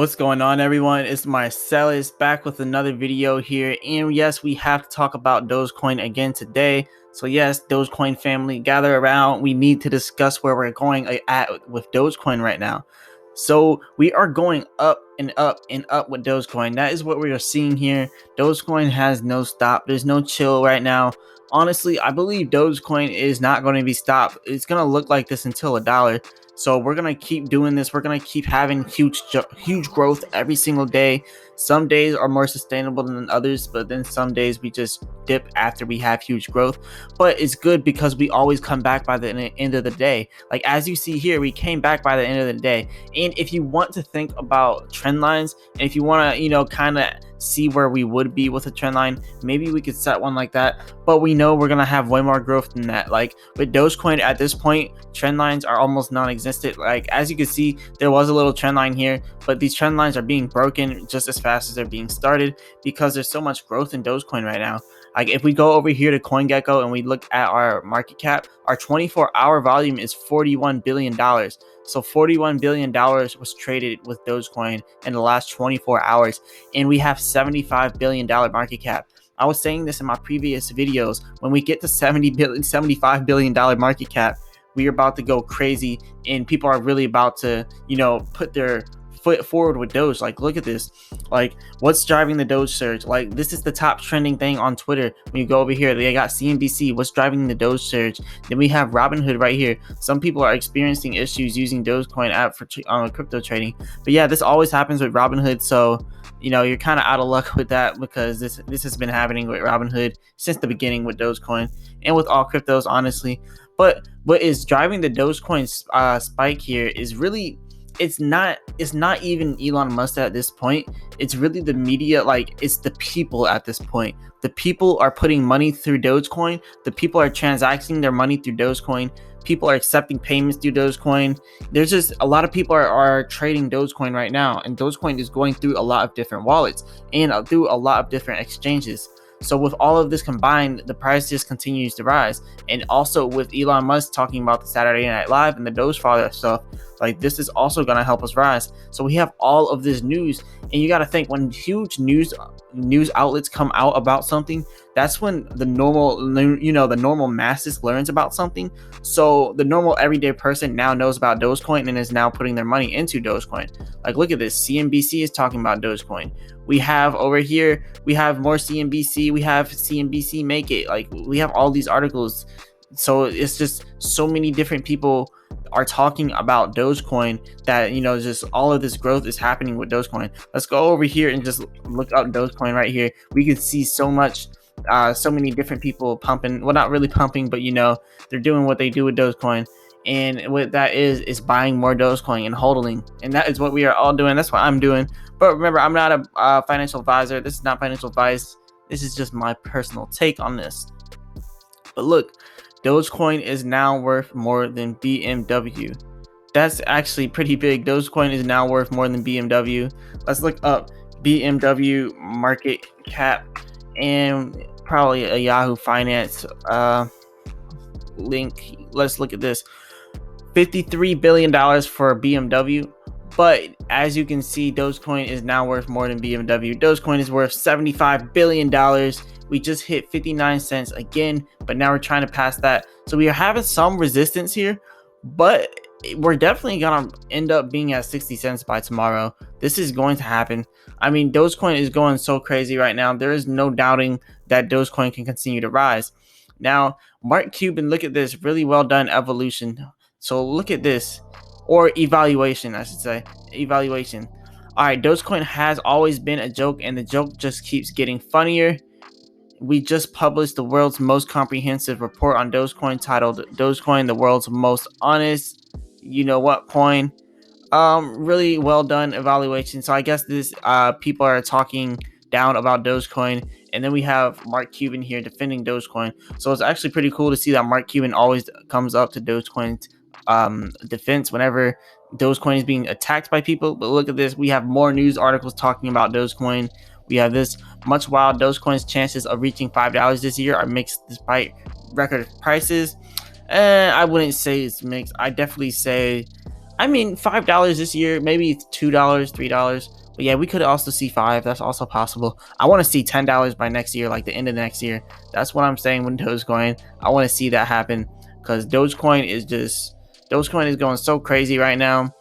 What's going on, everyone? It's Marsellis back with another video here, and yes, we have to talk about Dogecoin again today. So yes, Dogecoin family, gather around. We need to discuss where we're going at with Dogecoin right now. So we are going up and up and up with Dogecoin. That is what we are seeing here. Dogecoin has no stop. There's no chill right now. Honestly, I believe Dogecoin is not going to be stopped. It's going to look like this until $1. So we're going to keep doing this. We're going to keep having huge growth every single day. Some days are more sustainable than others, but then some days we just dip after we have huge growth. But it's good because we always come back by the end of the day. Like as you see here, we came back by the end of the day. And if you want to think about trend lines, and if you want to, kind of see where we would be with a trend line, maybe we could set one like that. But we know we're going to have way more growth than that. Like with Dogecoin at this point, trend lines are almost non-existent. Like as you can see, there was a little trend line here, but these trend lines are being broken just as fast as they're being started because there's so much growth in Dogecoin right now. Like if we go over here to CoinGecko and we look at our market cap, our 24-hour volume is $41 billion. So $41 billion was traded with Dogecoin in the last 24 hours, and we have $75 billion market cap. I was saying this in my previous videos. When we get to $75 billion market cap, we are about to go crazy, and people are really about to, put their foot forward with Doge. Like look at this. Like what's driving the Doge surge? Like this is the top trending thing on Twitter. When you go over here, they got cnbc. What's driving the Doge surge? Then we have Robinhood right here. Some people are experiencing issues using Dogecoin app for crypto trading, but yeah, this always happens with Robinhood. So you're kind of out of luck with that because this has been happening with Robinhood since the beginning with Dogecoin and with all cryptos, honestly. But what is driving the Dogecoin spike here is really, it's not even Elon Musk at this point. It's really the media. Like it's the people at this point. The people are putting money through Dogecoin. The people are transacting their money through Dogecoin. People are accepting payments through Dogecoin. There's just a lot of people are trading Dogecoin right now, and Dogecoin is going through a lot of different wallets and through a lot of different exchanges. So with all of this combined, the price just continues to rise. And also with Elon Musk talking about the Saturday Night Live and the Dogefather stuff, like this is also going to help us rise. So we have all of this news, and you got to think when huge news outlets come out about something, that's when the normal masses learns about something. So the normal everyday person now knows about Dogecoin and is now putting their money into Dogecoin. Like look at this, CNBC is talking about Dogecoin. We have over here, we have more CNBC, we have CNBC Make It. Like we have all these articles. So it's just so many different people are talking about Dogecoin that, just all of this growth is happening with Dogecoin. Let's go over here and just look up Dogecoin right here. We can see so many different people pumping. Well, not really pumping, but they're doing what they do with Dogecoin. And what that is buying more Dogecoin and holding. And that is what we are all doing. That's what I'm doing. But remember, I'm not a financial advisor. This is not financial advice. This is just my personal take on this. But look, Dogecoin is now worth more than BMW. That's actually pretty big. Dogecoin is now worth more than BMW. Let's look up BMW market cap and probably a Yahoo Finance link. Let's look at this. $53 billion for BMW. But as you can see, Dogecoin is now worth more than BMW. Dogecoin is worth $75 billion. We just hit 59 cents again, but now we're trying to pass that. So we are having some resistance here, but we're definitely going to end up being at 60 cents by tomorrow. This is going to happen. I mean, Dogecoin is going so crazy right now. There is no doubting that Dogecoin can continue to rise. Now, Mark Cuban, look at this. Really well done evolution. So look at this. Or evaluation, I should say. Evaluation. All right, Dogecoin has always been a joke, and the joke just keeps getting funnier. We just published the world's most comprehensive report on Dogecoin titled Dogecoin, the world's most honest, coin. Really well done evaluation. So I guess this people are talking down about Dogecoin, and then we have Mark Cuban here defending Dogecoin. So it's actually pretty cool to see that Mark Cuban always comes up to Dogecoin's defense whenever Dogecoin is being attacked by people. But look at this, we have more news articles talking about Dogecoin. We have this much while Dogecoin's chances of reaching $5 this year are mixed despite record prices. I wouldn't say it's mixed. I definitely say I mean, $5 this year, maybe $2, $3. But yeah, we could also see 5. That's also possible. I want to see $10 by next year, like the end of next year. That's what I'm saying with Dogecoin. I want to see that happen because Dogecoin is going so crazy right now.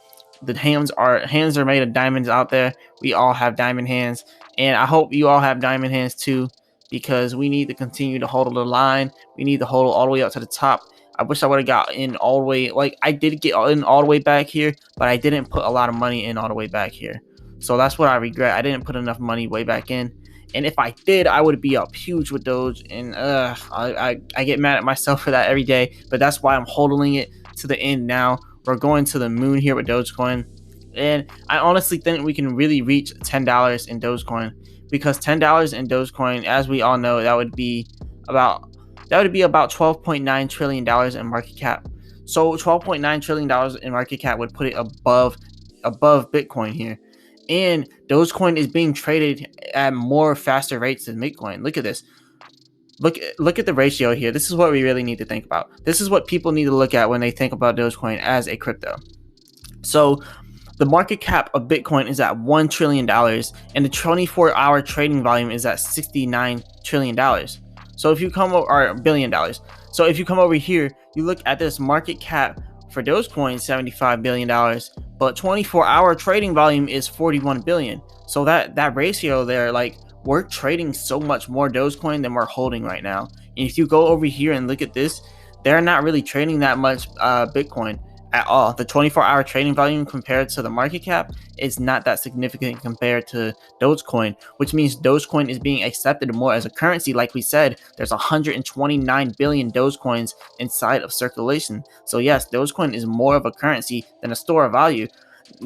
The hands are made of diamonds out there. We all have diamond hands, and I hope you all have diamond hands too, because we need to continue to hold the line. We need to hold all the way up to the top. I wish I would have got in all the way. Like, I did get in all the way back here, but I didn't put a lot of money in all the way back here. So that's what I regret. I didn't put enough money way back in. And if I did, I would be up huge with Doge. And I get mad at myself for that every day. But that's why I'm holding it to the end now. We're going to the moon here with Dogecoin. And I honestly think we can really reach $10 in Dogecoin, because $10 in Dogecoin, as we all know, that would be about $12.9 trillion in market cap. So $12.9 trillion in market cap would put it above Bitcoin here. And Dogecoin is being traded at more faster rates than Bitcoin. Look at this. Look at the ratio here. This is what we really need to think about. This is what people need to look at when they think about Dogecoin as a crypto. So the market cap of Bitcoin is at $1 trillion, and the 24-hour trading volume is at $69 trillion. So if you come over, or $1 billion. So if you come over here, you look at this market cap for Dogecoin, $75 billion, but 24-hour trading volume is 41 billion. So that ratio there, like, we're trading so much more Dogecoin than we're holding right now. And if you go over here and look at this, they're not really trading that much Bitcoin at all. The 24-hour trading volume compared to the market cap is not that significant compared to Dogecoin, which means Dogecoin is being accepted more as a currency. Like we said, there's 129 billion Dogecoins inside of circulation. So yes, Dogecoin is more of a currency than a store of value.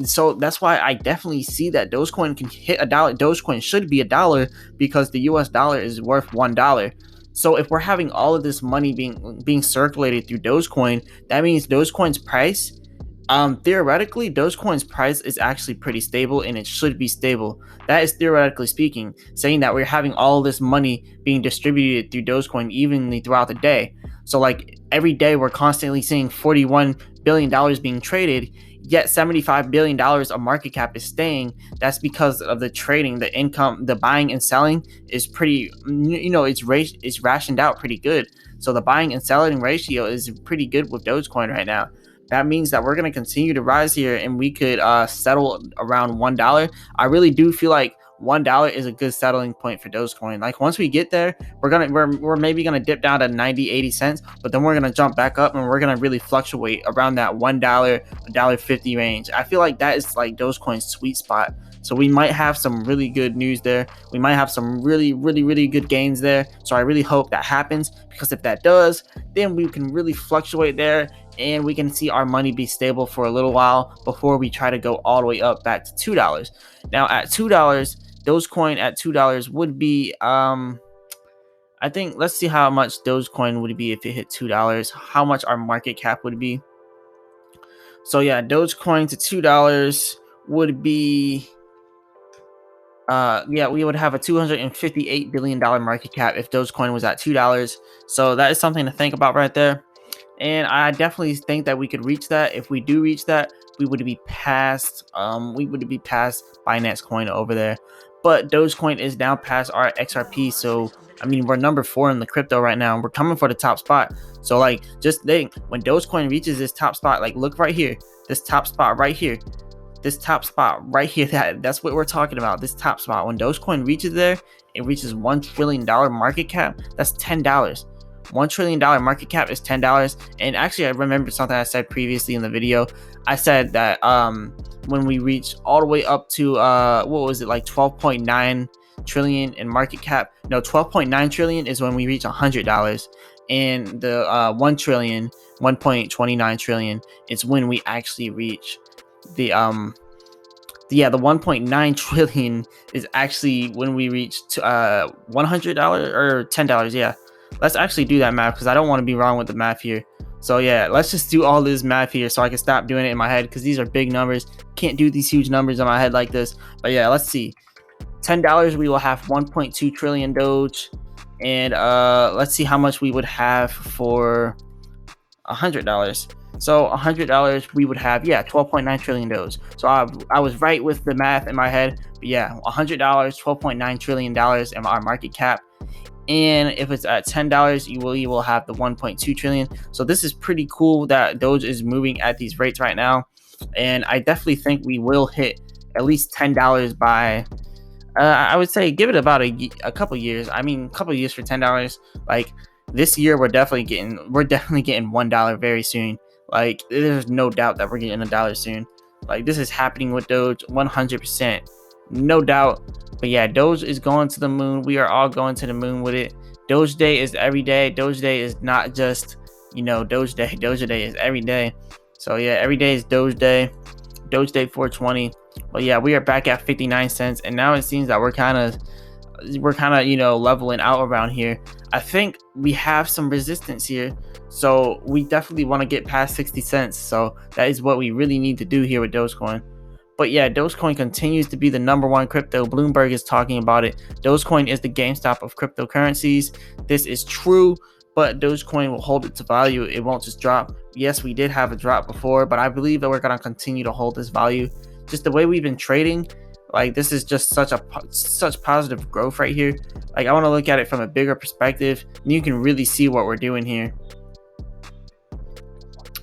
So that's why I definitely see that Dogecoin can hit $1. Dogecoin should be $1 because the US dollar is worth $1. So if we're having all of this money being circulated through Dogecoin, that means Dogecoin's price, theoretically, Dogecoin's price is actually pretty stable, and it should be stable. That is theoretically speaking, saying that we're having all this money being distributed through Dogecoin evenly throughout the day. So like every day we're constantly seeing $41 billion being traded, yet $75 billion of market cap is staying. That's because of the trading, the income, the buying and selling is pretty, it's rationed out pretty good. So the buying and selling ratio is pretty good with Dogecoin right now. That means that we're going to continue to rise here, and we could settle around $1. I really do feel like $1 is a good settling point for Dogecoin. Like once we get there, we're maybe gonna dip down to 90-80 cents, but then we're gonna jump back up, and we're gonna really fluctuate around that $1, $1.50 range. I feel like that is like Dogecoin's sweet spot. So we might have some really good news there. We might have some really good gains there. So I really hope that happens, because if that does, then we can really fluctuate there, and we can see our money be stable for a little while before we try to go all the way up back to $2. Now at $2, Dogecoin at $2 would be, I think, let's see how much Dogecoin would be if it hit $2, how much our market cap would be. So yeah, Dogecoin to $2 would be, we would have a $258 billion market cap if Dogecoin was at $2. So that is something to think about right there. And I definitely think that we could reach that. If we do reach that, we would be past Binance Coin over there. But Dogecoin is now past our XRP. So I mean, we're number 4 in the crypto right now, and we're coming for the top spot. So like, just think, when Dogecoin reaches this top spot, like look right here, this top spot right here, that's what we're talking about. This top spot, when Dogecoin reaches there, it reaches $1 trillion market cap. That's $10. $1 trillion market cap is $10. And actually, I remember something I said previously in the video. I said that when we reach all the way up to what was it, like 12.9 trillion in market cap? No, 12.9 trillion is when we reach $100, and the 1 trillion, 1.29 trillion is when we actually reach the 1.9 trillion is actually when we reach $100 or $10. Yeah, let's actually do that math, because I don't want to be wrong with the math here. So yeah, let's just do all this math here so I can stop doing it in my head, because these are big numbers. Can't do these huge numbers in my head like this. But yeah, let's see. $10, we will have 1.2 trillion Doge. And let's see how much we would have for $100. So $100, we would have, yeah, 12.9 trillion Doge. So I was right with the math in my head. But yeah, $100, $12.9 trillion in our market cap. And if it's at $10, you will have the 1.2 trillion. So this is pretty cool that Doge is moving at these rates right now. And I definitely think we will hit at least $10 by I would say give it about a couple years. I mean, a couple years for $10. Like this year, we're definitely getting $1 very soon. Like there's no doubt that we're getting $1 soon. Like this is happening with Doge 100%, no doubt. But yeah, Doge is going to the moon. We are all going to the moon with it. Doge Day is every day. Doge Day is not just Doge Day. Doge Day is every day. So yeah, every day is Doge Day. Doge Day 420. But yeah, we are back at 59 cents, and now it seems that we're kind of leveling out around here. I think we have some resistance here, so we definitely want to get past 60 cents. So that is what we really need to do here with Dogecoin. But yeah, Dogecoin continues to be the number one crypto. Bloomberg is talking about it. Dogecoin is the GameStop of cryptocurrencies. This is true, but Dogecoin will hold its value. It won't just drop. Yes, we did have a drop before, but I believe that we're going to continue to hold this value. Just the way we've been trading, like this is just such positive growth right here. Like I want to look at it from a bigger perspective, and you can really see what we're doing here.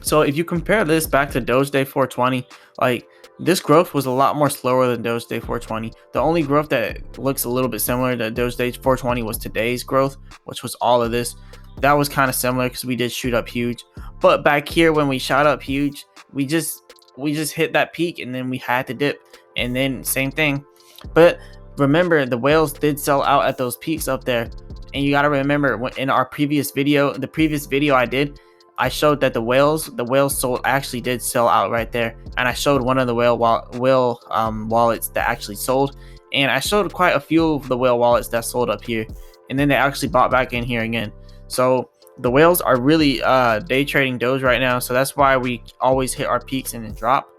So if you compare this back to Doge Day 420, like this growth was a lot more slower than Doge Day 420. The only growth that looks a little bit similar to Doge Day 420 was today's growth, which was all of this. That was kind of similar because we did shoot up huge. But back here when we shot up huge, we just hit that peak and then we had to dip, and then same thing. But remember, the whales did sell out at those peaks up there. And you got to remember, in our previous video, I did, I showed that the whales actually did sell out right there, and I showed one of the whale wallets that actually sold, and I showed quite a few of the whale wallets that sold up here, and then they actually bought back in here again. So the whales are really day trading Doge right now, so that's why we always hit our peaks and then drop.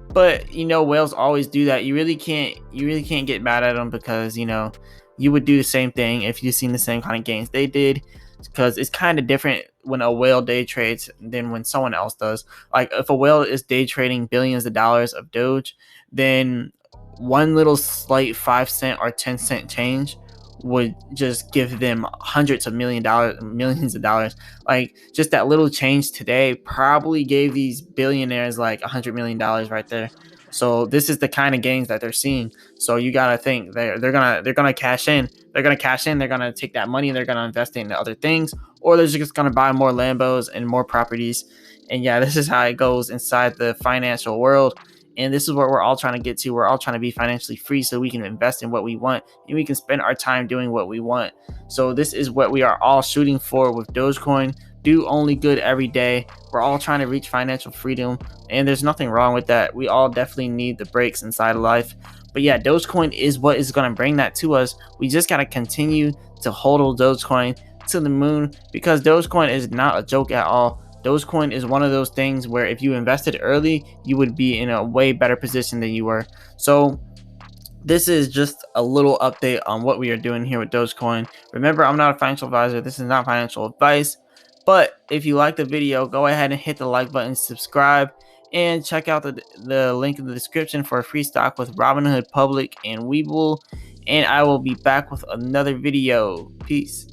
But whales always do that. You really can't get mad at them, because you would do the same thing if you've seen the same kind of gains they did, because it's kind of different when a whale day trades than when someone else does. Like if a whale is day trading billions of dollars of Doge, then one little slight 5 cent or 10 cent change would just give them hundreds of millions of dollars. Like just that little change today probably gave these billionaires like $100 million right there. So this is the kind of gains that they're seeing. So you gotta think they're gonna cash in. They're gonna take that money and they're gonna invest it into other things, or they're just gonna buy more Lambos and more properties. And yeah, this is how it goes inside the financial world. And this is what we're all trying to get to. We're all trying to be financially free so we can invest in what we want and we can spend our time doing what we want. So this is what we are all shooting for with Dogecoin. Do only good every day. We're all trying to reach financial freedom, and there's nothing wrong with that. We all definitely need the breaks inside of life. But yeah, Dogecoin is what is going to bring that to us. We just got to continue to hodl Dogecoin to the moon, because Dogecoin is not a joke at all. Dogecoin is one of those things where if you invested early, you would be in a way better position than you were. So this is just a little update on what we are doing here with Dogecoin. Remember, I'm not a financial advisor. This is not financial advice. But if you like the video, go ahead and hit the like button, subscribe, and check out the link in the description for a free stock with Robinhood Public and Webull. And I will be back with another video. Peace.